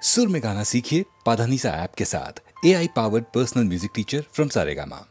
सुर में गाना सीखिए पाधानीसा ऐप के साथ। AI powered personal music teacher from Saregama.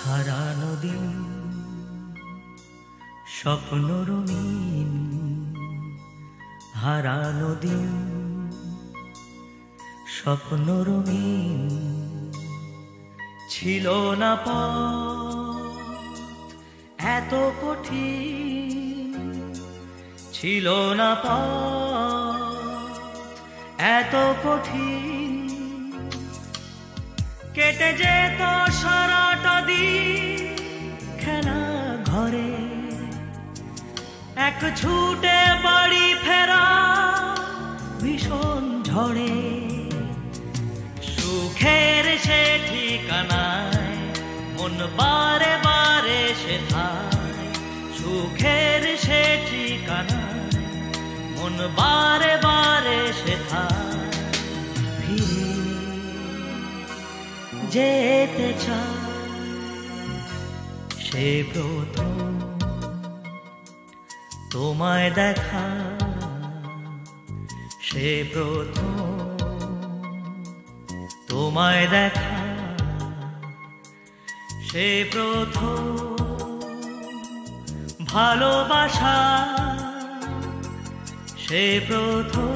হারানো দিন স্বপ্ন রঙিন, হারানো দিন স্বপ্ন রঙিন, ছিল না পথ এত কঠিন, ছিল না পথ এত কঠিন, কেটে যেত সারাটা দিন খেলা ঘরে, এক ছুটে বাড়ি ফেরা ভীষণ ঝড়ে, সুখের সে ঠিকানায় মন বারে বারে সেথায়, সুখের সে ঠিকানায় মন বারে বারে সেথায়, ফিরে যেতে চায় সে প্রথম তোমায় দেখা, সে প্রথম তোমায় দেখা, সে প্রথম ভালোবাসা, সে প্রথম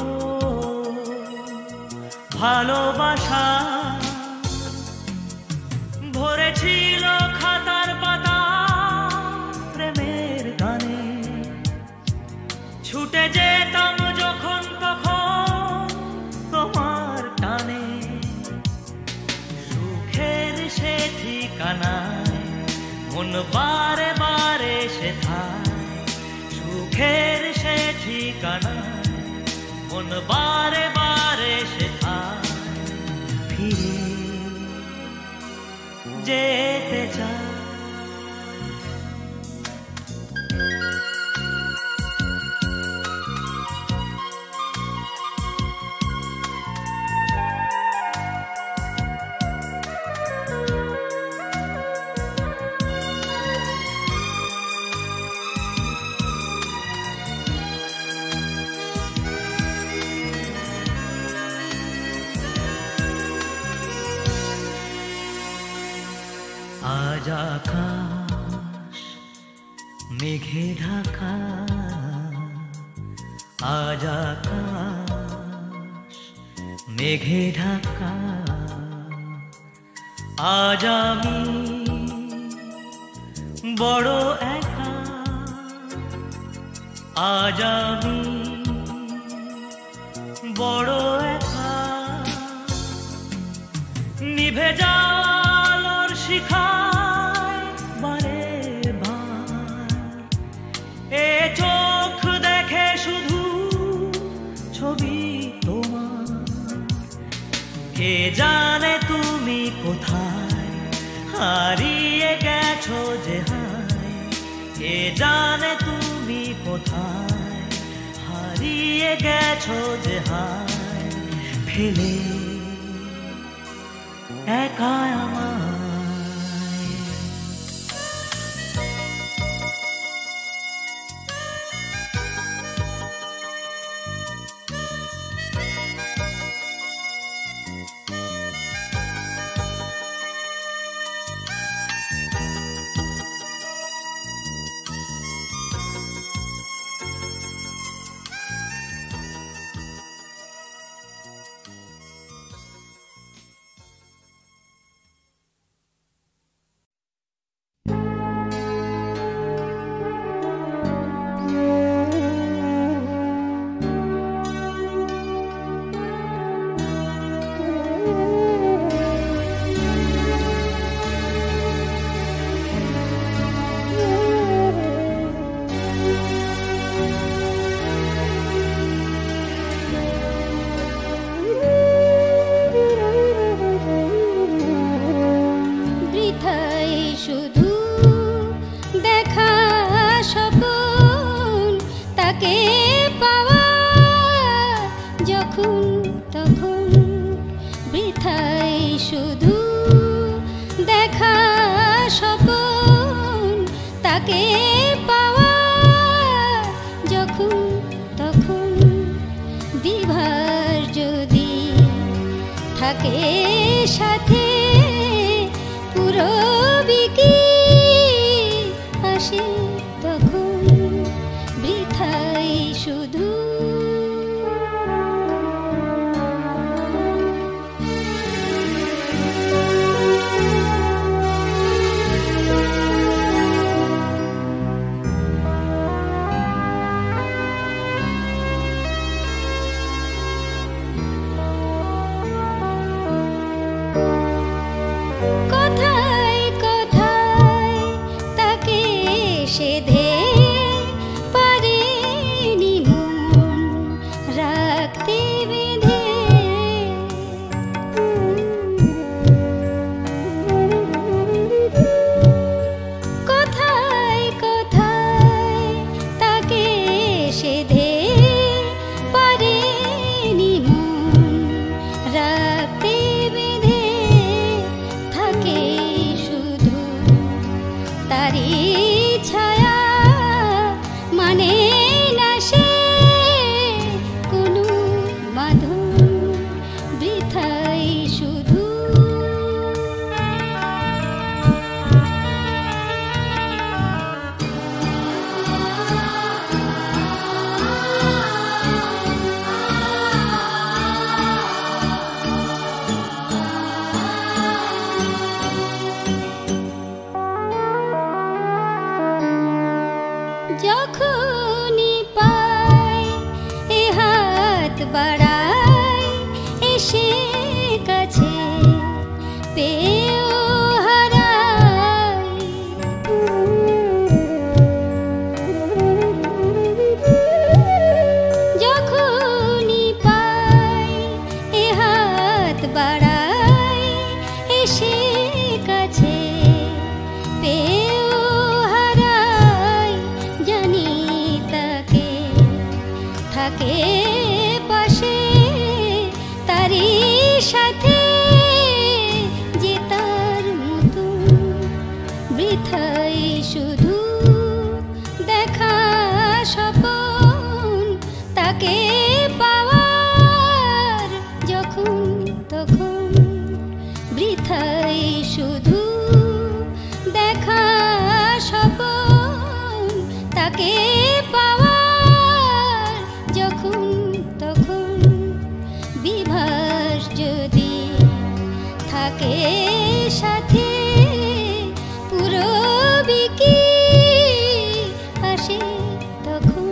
ভালোবাসা, ভরেছিল খাতার পাতা প্রেমের গানে, ছুটে যেতাম যখন তখন তোমার টানে, সুখে সে ঠিকানায় মন বারে বারে সেথায়, সুখের সে ঠিকানায় মন বারে বারে সেথায়, ফিরে যেতে চায়। আজ আকাশ মেঘে ঢাকা, আজ আকাশ মেঘে ঢাকা, আজ আমি বড় একা, আজ আমি বড় একা, নিভে যাওয়ার শিখায় বারে বার, এ চোখ দেখে শুধু ছবি তোমার, কে জানে তুমি কোথায় হারিয়ে গেছো যে হায়, কে জানে তুমি কোথায় হারিয়ে গেছো যে হায়, ফেলে একা আমায়। এসে কাছে পেয়েও হারাই, জানি তাকে থাকে পাশে, তারই সাথে যে তার মতন বৃথাই শুধু দেখা স্বপন, তাকে পাওয়ার যখন তখন বৃথাই শুধু দেখা স্বপন, তাকে পাওয়ার যখন তখন বিভাস যদি থাকে সাথে, পুরবি কি আসে তখন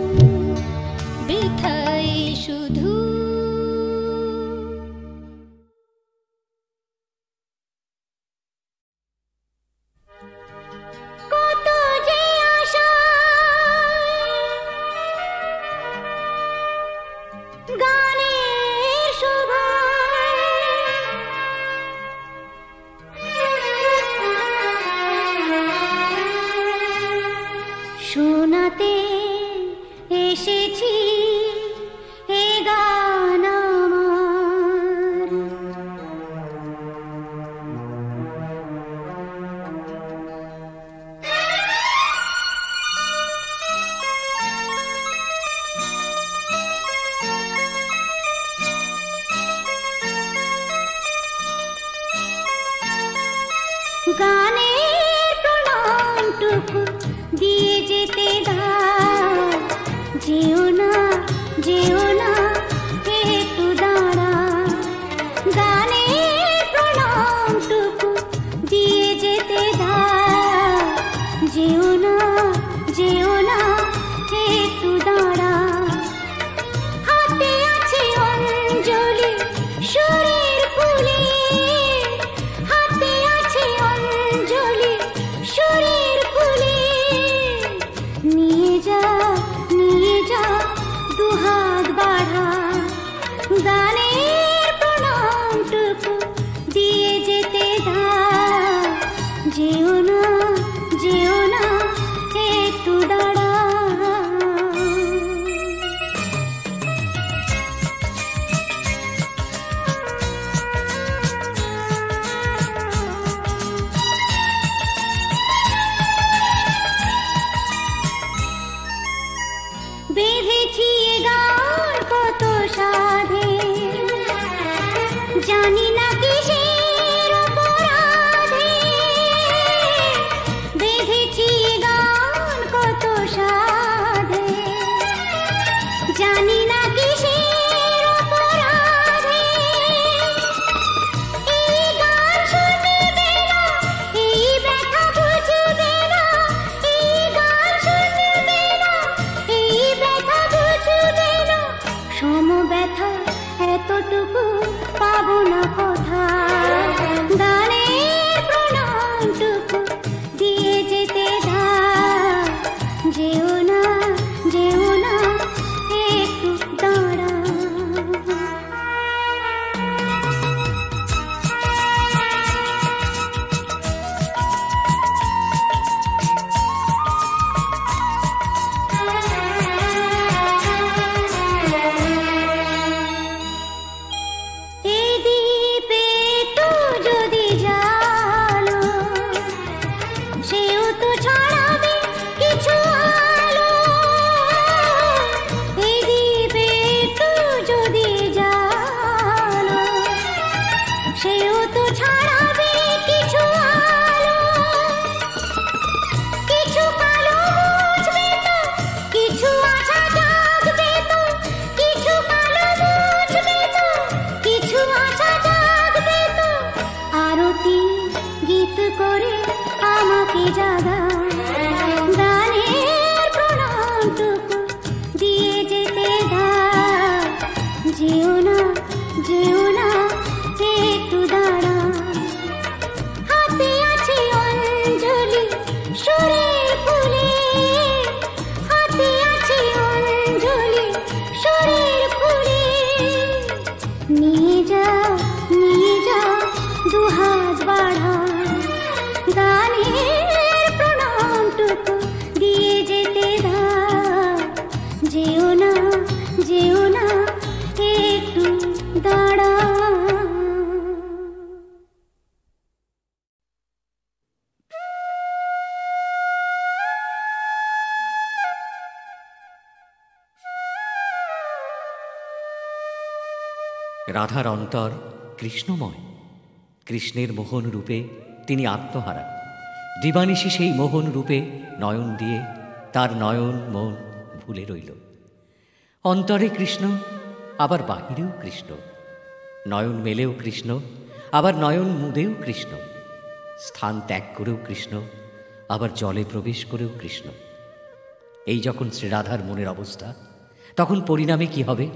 বৃথাই শুধু। কত যে আশা গানের শোভায় শোনাতে এসেছি এ গান আমার। গানের প্রণামটুকু দিয়ে যেতে দাও, যেও না যেও না একটু দাঁড়া। গানের প্রণামটুকু দিয়ে যেতে দাও, যেও না যেও না একটু দাঁড়া। হাতে আছে অঞ্জলি সুরের ফুলে, হাতে আছে অঞ্জলি সুরের ফুলে, নিয়ে যা দুহাত বাড়া। গানের প্রণামটুকু দিয়ে যেতে দাও, যেও না একটু দাঁড়া। বেঁধেছি এ গান কত সাধে, জানি না কিসের অপরাধে। বেঁধেছি এ গান কত সাধে, জানি না কিসের অপরাধে। এই গান শুনবে না, এই ব্যথা বুঝবে না, এই গান শুনবে না, এই ব্যথা বুঝবে না। সম ব্যথা এতটুকু পাবো না কথা। গানের প্রণামটুকু দিয়ে যেতে দাও, যেও না একটু দাঁড়া। এই দ্বীপে একটু যদি জানো, সেও তো ছড়াবে কিছু আলো। এই দ্বীপে একটু যদি জানো, সেও তো ছড়াবে কিছু আলো। কিছু কালো বুঝবে তো, কিছু আশা জাগবে তো, কিছু কালো বুঝবে তো, কিছু আশা জাগবে তো। আরতি গীত করে আমাকে জাগা। গানের প্রণামটুকু দিয়ে যেতে দাও, যেও না একটু দাঁড়া। হাতে আছে অঞ্জলি সুরের ফুলে, হাতে আছে অঞ্জলি সুরের ফুলে, নিয়ে যা দুহাত আওয়াজ বাড়ান, গানের প্রণামটুকু দিয়ে যেতে দাও। যেও না, যেও না, একটু দাঁড়াও। রাধার অন্তর কৃষ্ণময়, কৃষ্ণের মোহন রূপে তিনি আত্মহারা। দিবানিশি সেই মোহন রূপে নয়ন দিয়ে তার নয়ন মন ভুলে রইল। অন্তরে কৃষ্ণ, আবার বাহিরেও কৃষ্ণ। নয়ন মেলেও কৃষ্ণ, আবার নয়ন মুদেও কৃষ্ণ। স্থান ত্যাগ করেও কৃষ্ণ, আবার জলে প্রবেশ করেও কৃষ্ণ। এই যখন শ্রীরাধার মনের অবস্থা, তখন পরিণামে কি হবে?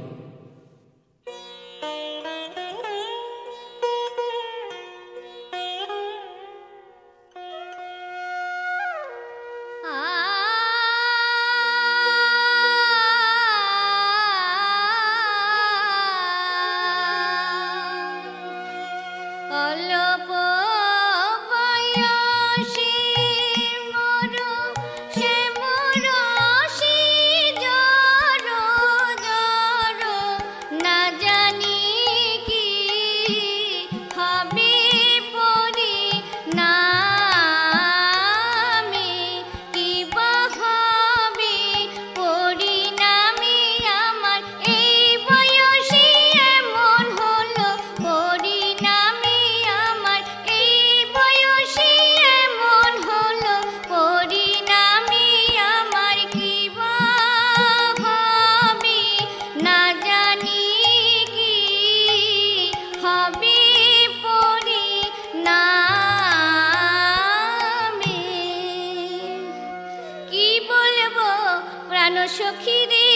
সখী রে,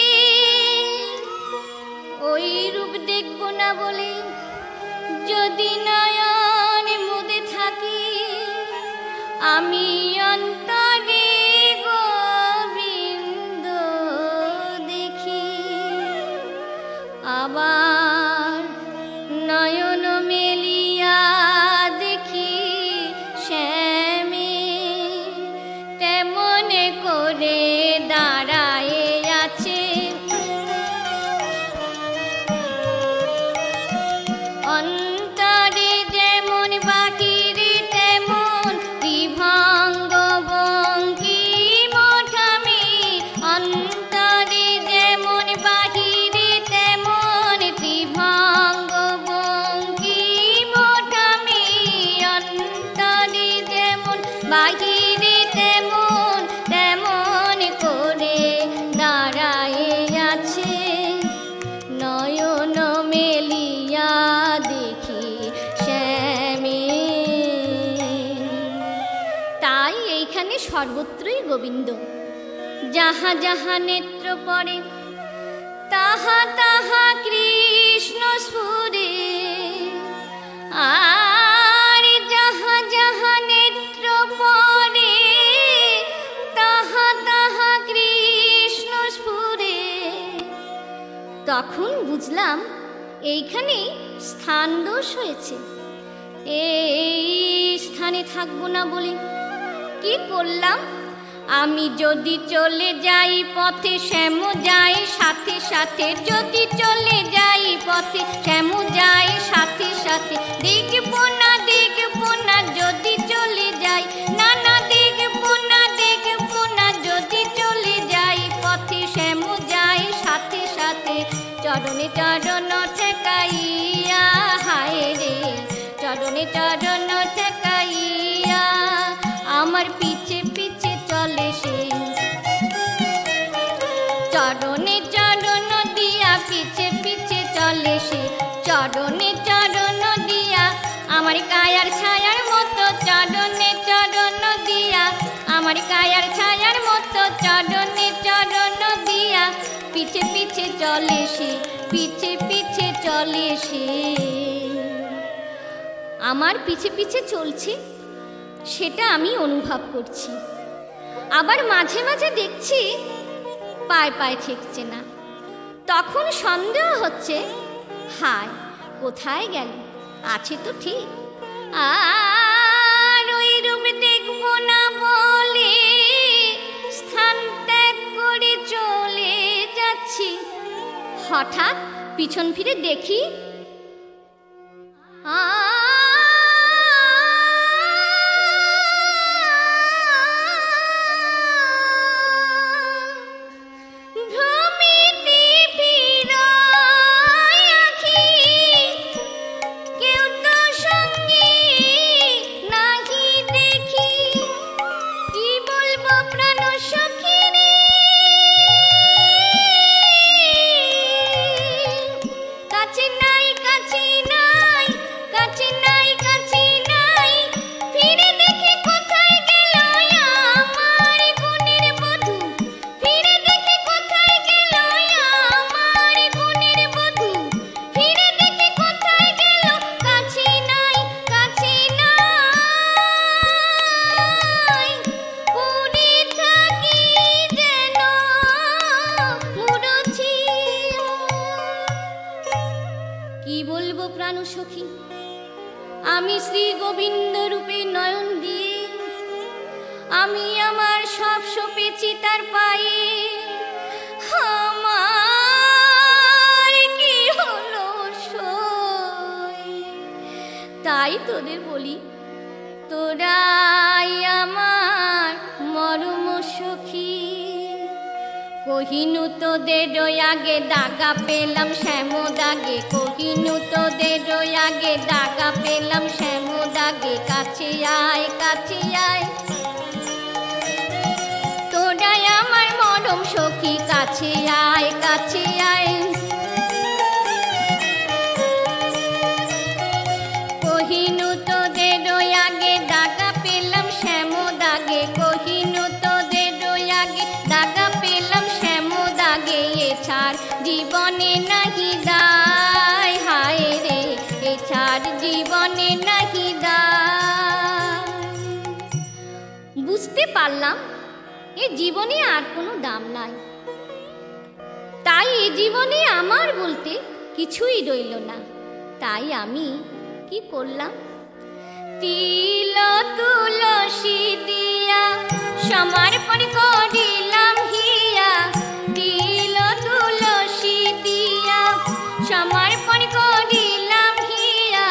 ওই রূপ দেখব না বলে যদি নয়ন মুদে থাকি, আমি অন্তরে গোবিন্দ দেখি। আবার নয়ন মেলিয়া দেখি শ্যামে তেমন করে দাঁড়ায় আছে। অন্তরে যেমন বাহিরে তেমন বিভঙ্গ বঙ্কিম ঠামি। অন্তরে যেমন বাহিরে তেমন বিভঙ্গ বঙ্কিম ঠামি। অন্তরে যেমন বাহিরে তেমন তেমন করে দাঁড়ায় আছে। নয়ন মেলিয়া দেখি শ্যামে। তাই এইখানে সর্বত্রই গোবিন্দ। যাহা যাহা নেত্র পড়ে তাহা তাহা কৃষ্ণ স্ফুরে। আর যাহা যাহা নেত্র পড়ে তাহা তাহা কৃষ্ণ স্ফুরে। তখন বুঝলাম এইখানে স্থান দোষ হয়েছে। এই স্থানে থাকবো না বলে কি করলাম, আমি যদি চলে যাই পথে শ্যাম যায় সাথে সাথে। যদি চলে যাই পথে শ্যাম যায় সাথে সাথে। দেখবো না দেখবো না যদি চলে যাই, না না দেখবো না দেখবো না যদি চলে যাই পথে শ্যাম যায় সাথে সাথে। চরণে চরণ ঠেকাইয়া হায় রে, চরণে চরণ ঠেকাইয়া আমার পিছে পিছে চলে সে। চরণে চরণ দিয়া পিছে পিছে চলে সে। চরণে চরণ দিয়া আমার কায়ার ছায়ার মতো। চরণে চরণ দিয়া আমার কায়ার ছায়ার মতো। চরণে চরণ দিয়া পিছে পিছে চলে সে, পিছে পিছে চলে সে। আমার পিছে পিছে চলছে সেটা আমি অনুভব করছি। আবার মাঝে মাঝে দেখছি পায়ে পায়ে ঠেকছে না। তখন সন্দেহ হচ্ছে, হায় কোথায় গেল, আছে তো ঠিক। আর ওই রূপ দেখব না বলে স্থান ত্যাগ করে চলে যাচ্ছি। হঠাৎ পিছন ফিরে দেখি সখী, আমি শ্রী গোবিন্দ রূপে নয়ন দিয়ে আমি আমার সব সপেছি তার পায়ে। আমার কি হলো সই, তাই তোদের বলি তোরাই আমার মরম সখী। কহিনু তোদের আগে দাগা পেলাম শ্যামদাগে, কহিনু তোদের আগে দাগা পেলাম শ্যামদাগে। কাছে আয় কাছে আয় তোরাই আমার মরম সখী, কাছে আয় কাছে আয়। কহিনু তোদের আগে দাগা পেলাম শ্যামদাগে, কহিনু তোদের আগে দাগা পেলাম শ্যামদাগে। এছাড় জীবনে নাহি দায়, হায় রে এছাড় জীবনে নাহি দায়। বুঝতে পারলাম এ জীবনে আর কোনো দাম নাই, তাই এ জীবনে আমার বলতে কিছুই রইল না। তাই আমি কি করলাম, তিল তুলসী দিয়া সমর্পণ করিলাম হিয়া, তিল তুলসী দিয়া সমর্পণ করিলাম হিয়া।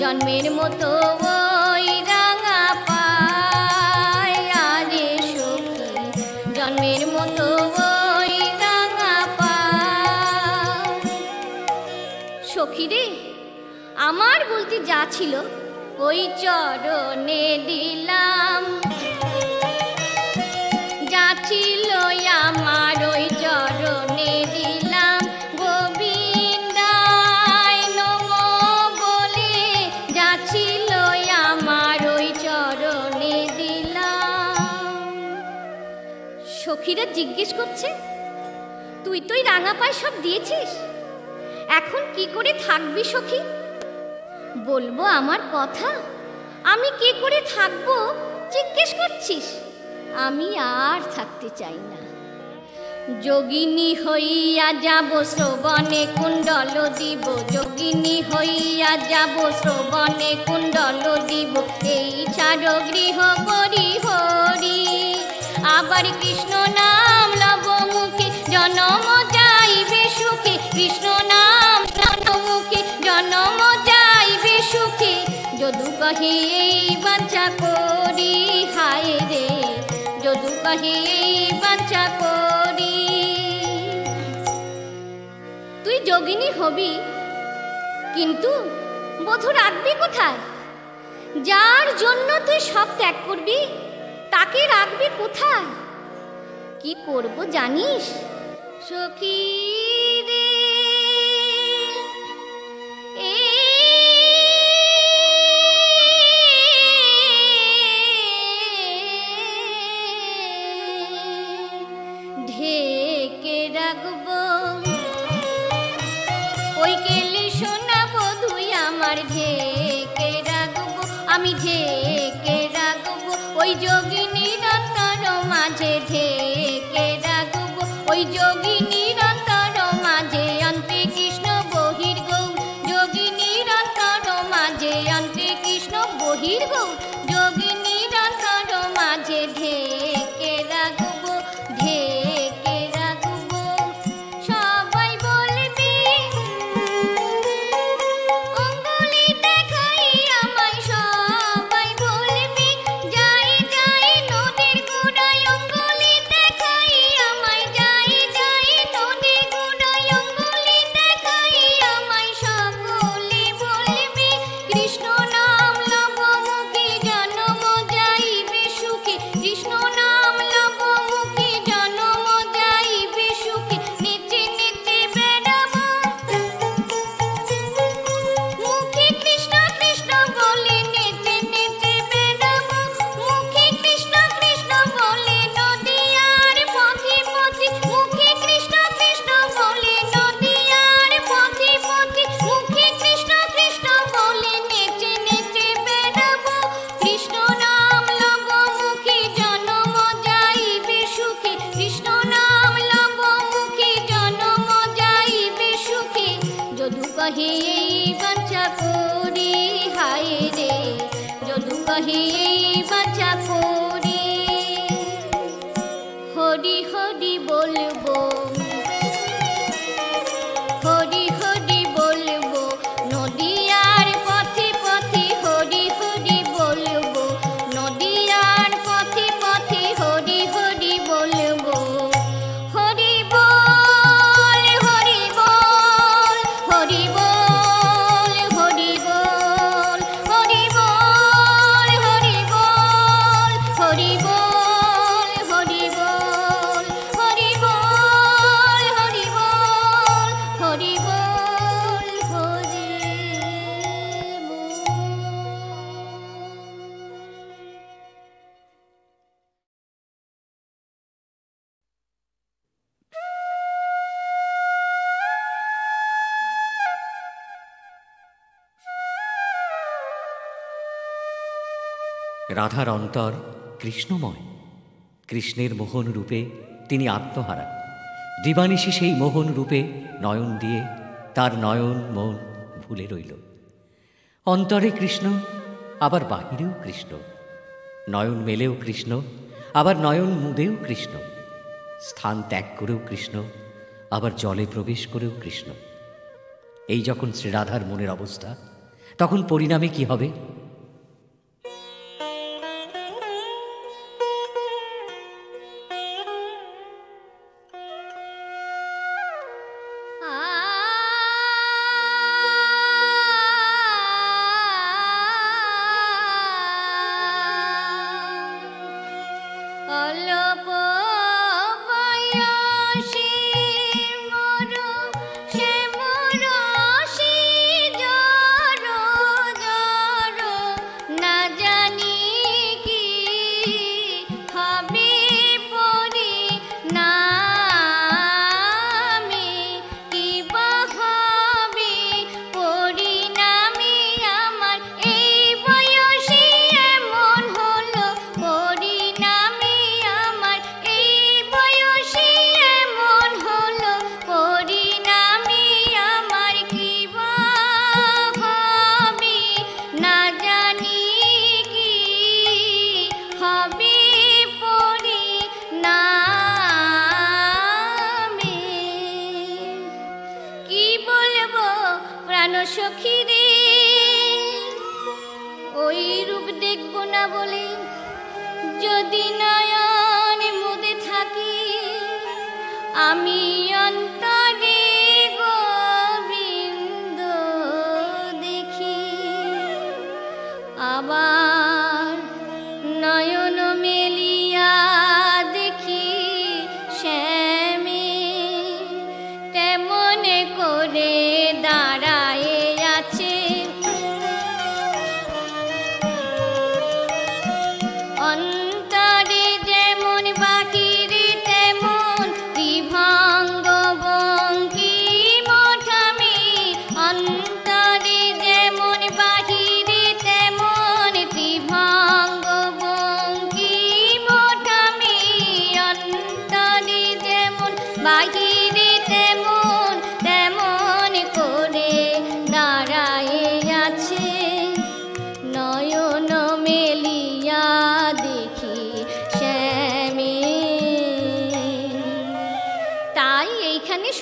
জন্মের মতো ওই রাঙা পায় আরে সখী, জন্মের মতো ওই রাঙা পায়। সখী রে, আমার বলতে যা ছিল ওই চরণে দিলাম, যা ছিল আমার ওই চরণে দিলাম। গোবিন্দায় নমো বলে যা ছিল আমার ওই চরণে দিলাম। সখীরা জিজ্ঞেস করছে, তুই তো রাঙা পায়ে সব দিয়েছিস, এখন কি করে থাকবি সখী? বলবো আমার কথা, আমি কি করে থাকবো জিজ্ঞেস করছিস? আমি আর থাকতে চাই না। যোগিনী হইয়া যাব শ্রবণে কুণ্ডল দিব, যোগিনী হইয়া যাব শ্রবণে কুণ্ডল দিব। এই ছাড়ো গৃহ করি হরি, আবার কৃষ্ণ নাম লব মুখে জনম যাইবে সুখে। কৃষ্ণ নাম মুখে জনম যাইবে সুখে। যদু কহে এই বাঞ্ছা করি, হায় রে যদু কহে এই বাঞ্ছা করি। তুই যোগিনী হবি, কিন্তু বধূ রাখবি কোথায়? যার জন্য তুই সব ত্যাগ করবি তাকে রাখবি কোথায়? কি করব জানিস সখী রে? ঢেকে রাখবো ওই কেলি সোনা বধুই আমার, ঢেকে রাখবো আমি, ঢেকে রাখবো ওই যোগিনীর অন্তর মাঝে, ঢেকে রাখবো ওই যোগিনীর অন্তর মাঝে। অন্তে কৃষ্ণ বহির্গৌর যোগিনীর অন্তর মাঝে, অন্তে কৃষ্ণ রাখবো, যোগিনী রাখার মাঝে ঢেকে রাখবো, ঢেকে রাখবো। সবাই বলবি অঙ্গুলি দেখাই আমায়, সবাই বলবি যাই যাই নদীর গুড়ায় অঙ্গুলি দেখাই আমায়, যাই যাই নদীর গুড়ায় অঙ্গুলি দেখাই আমায়। সকলে বলবি কৃষ্ণ নাম লব মুখে জন্ম যাইবে সুখে, কৃষ্ণ নাম লব মুখে জন্ম যাইবে সুখে। নেচে নেচে বেড়াবো মুখে কৃষ্ণ কৃষ্ণ বলে, নেচে নেচে বেড়াবো মুখে কৃষ্ণ কৃষ্ণ বলে। নদীয়ার পথে পথে মুখে কৃষ্ণ কৃষ্ণ বলে, নদীয়ার পথে পথে মুখে কৃষ্ণ কৃষ্ণ বলে। নেচে নেচে বেড়াবো কৃষ্ণ নাম লব মুখে জন্ম যাইবে সুখে, কৃষ্ণ নাম লব মুখে জন্ম যাইবে সুখে। যদু কহে এই বাঞ্ছা করি হায় রে, যদু কহে এই বাঞ্ছা করি। হরি হরি বলবো, হরি হরি বলবো নদীয়ার পথে পথে, হরি হরি বলবো নদীয়ার পথে পথে, হরি হরি বলবো। হরি বল হরি বল, হরি বল হরি বল, হরি বল হরি বল, হরি বল হরি বল, হরি বল হরি বল, হরি বল হরি রাধার অন্তর কৃষ্ণময়, কৃষ্ণের মোহন রূপে তিনি আত্মহারা। দিবানিশি সেই মোহন রূপে নয়ন দিয়ে তার নয়ন মন ভুলে রইল। অন্তরে কৃষ্ণ, আবার বাহিরেও কৃষ্ণ, নয়ন মেলেও কৃষ্ণ, আবার নয়ন মুদেও কৃষ্ণ, স্থান ত্যাগ করেও কৃষ্ণ, আবার জলে প্রবেশ করেও কৃষ্ণ। এই যখন শ্রীরাধার মনের অবস্থা, তখন পরিণামে কি হবে? অল্প বয়সে মোর শ্যামরসি জড় জড়, না জানি কি হবে পরিণামে, কি বা হবে পরিণামে আমার। এই বয়সে এমন হলো পরিণামে আমার, এই বয়সে এমন হলো পরিণামে আমার। কি বা হবে না জানি, কি হবে পরিণামে। কি বলবো প্রাণ সখী রে, ওই রূপ দেখবো না বলে যদি নয়ন মুদে থাকি, আমি অন্তরে গোবিন্দ দেখি। আবার নয়ন মেলিয়া দেখি শ্যামে, তেমন করে দাঁড়ায় আছে। অন্তরে যেমন বাহিরে তেমন বিভঙ্গ বঙ্কি মঠামে, অন্তরে যেমন বাহিরে তেমন বিভঙ্গ বঙ্কি মঠামে, অন্তরে যেমন বাহিরে তেমন তেমন করে দাঁড়ায় আছে। নয়ন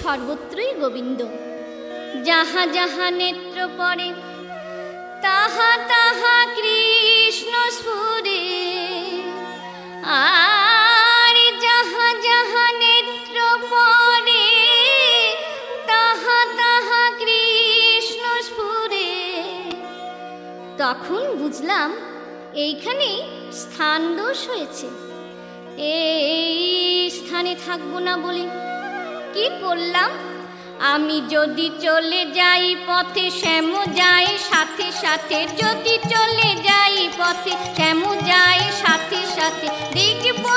সর্বত্রই গোবিন্দ। যাহা যাহা নেত্র পড়ে তাহা তাহা কৃষ্ণ স্ফুরে, আর যাহা যাহা নেত্র পড়ে তাহা তাহা কৃষ্ণ স্ফুরে। তখন বুঝলাম এইখানে স্থান দোষ হয়েছে। এই স্থানে থাকবো না বলে কি করলাম, আমি যদি চলে যাই পথে শ্যাম যায় সাথে সাথে, যদি চলে যাই পথে শ্যাম যায় সাথে সাথে, দেখবো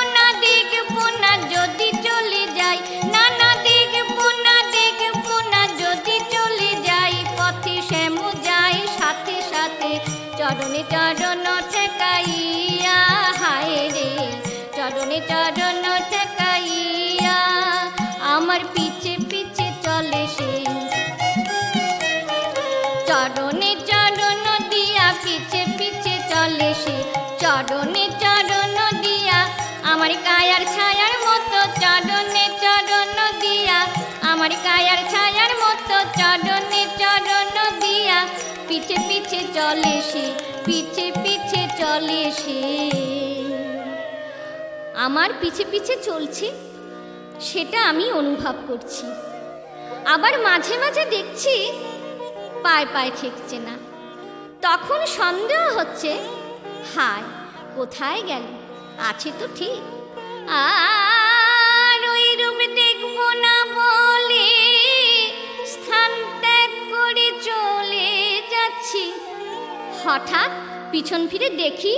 না যদি চলে যাই, না না দেখবো না যদি চলে যাই পথে শ্যাম যায় সাথে সাথে। চরণে চরণ ঠেকাইয়া, হায় রে চরণে চরণ ঠেকাইয়া, আমার পিছে পিছে চলে সে। চরণে চরণ দিয়া পিছে পিছে চলে সে, চরণে চরণ দিয়া আমার কায়ার ছায়ার মতো, চরণে চরণ দিয়া আমার কায়ার ছায়ার মতো, চরণে চরণ দিয়া পিছে পিছে চলে সে, পিছে পিছে চলে সে। আমার পিছে পিছে চলছে সেটা আমি অনুভব করছি, আবার মাঝে মাঝে দেখছি পায়ে পায়ে ঠেকছে না। তখন সন্দেহ হচ্ছে, হায় কোথায় গেল, আছে তো ঠিক। আর ওই রূপ দেখব না বলে স্থান ত্যাগ করে চলে যাচ্ছি। হঠাৎ পিছন ফিরে দেখি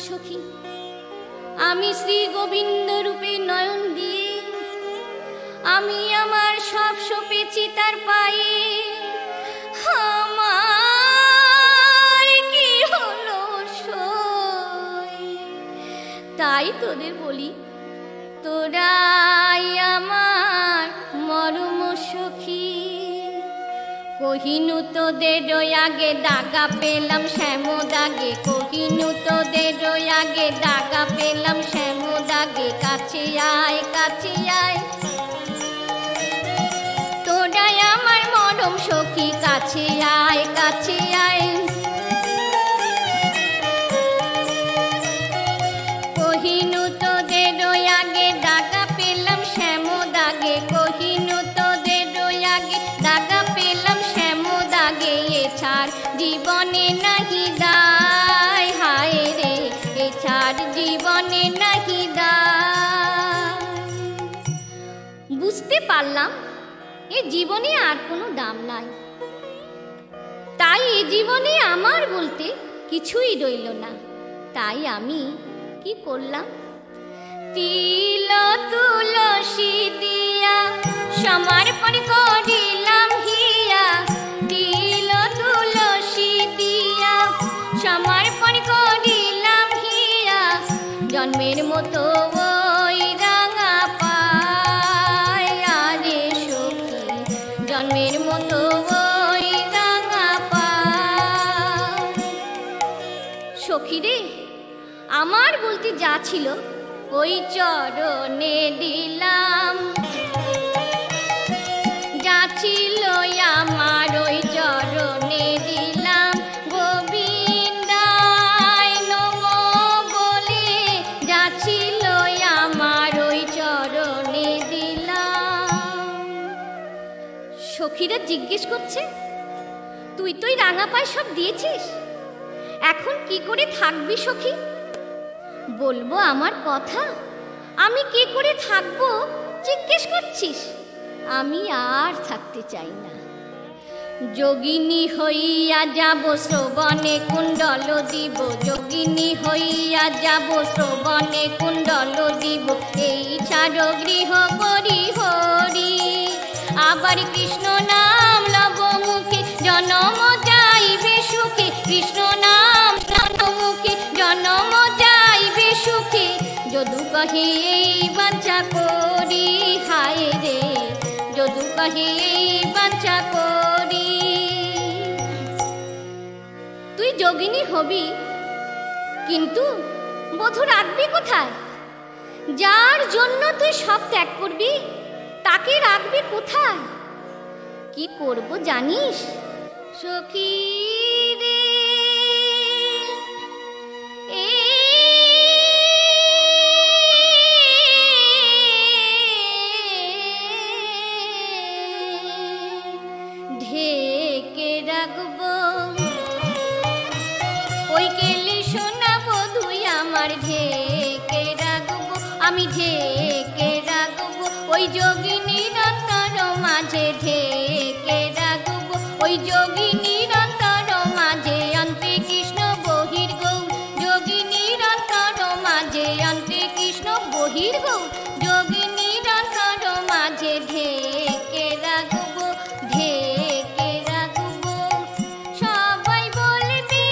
সখী, আমি শ্রী গোবিন্দ রূপে নয়ন দিয়ে আমি আমার সব সপেছি তার পায়ে। আমার কি হলো সই, তাই তোদের বলি তোরাই আমার মরম সখী। কহিনু তোদের আগে দাগা পেলাম শ্যাম দাগে, কহিনু তোদের আগে দাগা পেলাম শ্যাম দাগে। কাছে আয় কাছে আয় তোরাই আমার মরম সখী, কাছে আয় কাছে আয়। কহিনু তোদের আগে দাগা পেলাম শ্যাম দাগে, কহিনু তোদের আগে দাগা পেলাম শ্যাম দাগে। এছাড় জীবনে নাহি দায়, হায় রে এছাড় জীবনে নাহি দায়। বুঝতে পারলাম এ জীবনে আর কোনো দাম নাই, তাই এ জীবনে আমার বলতে কিছুই রইল না। তাই আমি কি করলাম, তিল তুলসী দিয়া সমর্পণ করিলাম হিয়া, তিল তুলসী দিয়া সমর্পণ করিলাম হিয়া। জন্মের মতো ওই রাঙা পায়, আরে সখী জন্মের মতো ওই রাঙা পায়। সখী রে, আমার বলতে যা ছিল ওই চরণে দিলাম, যা ছিল আমার ওই চরণে দিলাম। গোবিন্দায় নমো বলে যা ছিল আমার ওই চরণে দিলাম। সখীরা জিজ্ঞেস করছে, তুই রাঙা পায়ে সব দিয়েছিস, এখন কি করে থাকবি সখী? বলবো আমার কথা, আমি কি করে থাকবো জিজ্ঞেস করছিস? আমি আর থাকতে চাই না। যোগিনী হইয়া যাব শ্রবণে কুণ্ডল দিব, যোগিনী হইয়া যাব শ্রবণে কুণ্ডল দিব, এই ছাড়ো গৃহ করি হরি। আবার কৃষ্ণ নাম লব মুখে জনম যাইবে সুখে, কৃষ্ণ নাম লব মুখে জনম যাইবে সুখে। যদু কহে এই বাঞ্ছা করি, হায় রে যদু কহে এই বাঞ্ছা করি। তুই যোগিনী হবি, কিন্তু বধূ রাখবি কোথায়? যার জন্য তুই সব ত্যাগ করবি তাকে রাখবি কোথায়? কি করব জানিস সখী রে? ঢেকে রাখবো ওই কেলি শোনাবো ধুই আমার, ঢেকে রাখবো আমি, ঢেকে রাখবো ওই যোগিনীর অন্তর মাঝে, ঢেকে রাখবো ওই যোগিনীর অন্তর মাঝে। অন্তে কৃষ্ণ বহির গৌর, যোগিনীর অন্তর মাঝে, অন্তে কৃষ্ণ বহির গৌর, যোগিনীর অন্তর মাঝে। ঢেকে রাখবো, ঢেকে রাখবো। সবাই বলবি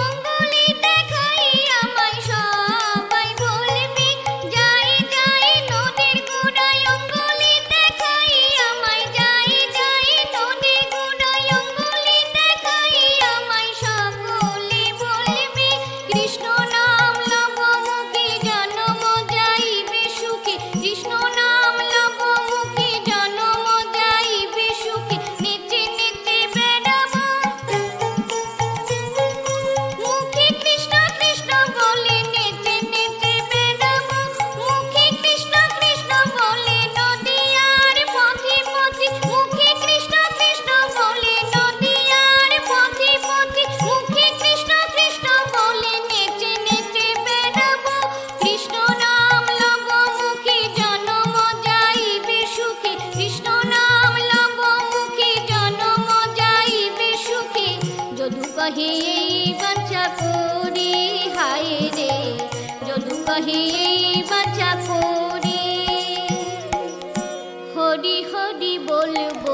অঙ্গুলি দেখাই আমায়, সবাই বলবি যাই যাই নদীর গোড়ায় অঙ্গুলি দেখাই আমায়, যাই যাই নদীর গোড়ায় অঙ্গুলি দেখাই আমায়। সকলে বলবি কৃষ্ণ নাম লব মুখে জনম যাইবে সুখে, কৃষ্ণ নাম লব মুখে জনম যাইবে সুখে। নেচে নেচে বেড়াবো মুখে কৃষ্ণ কৃষ্ণ বলে, নেচে নেচে বেড়াবো মুখে কৃষ্ণ কৃষ্ণ বলে। নদীয়ার পথে পথে মুখে কৃষ্ণ কৃষ্ণ বলে, নদীয়ার পথে পথে মুখে কৃষ্ণ কৃষ্ণ বলে। নেচে নেচে বেড়াবো কৃষ্ণ নাম লব মুখে জনম যাইবে সুখে, কৃষ্ণ নাম লব মুখে জনম যাইবে সুখে। যদু কহে এই বাঞ্ছা করি, হায় রে যদু কহে এই বাঞ্ছা করি। হরি হরি বলবো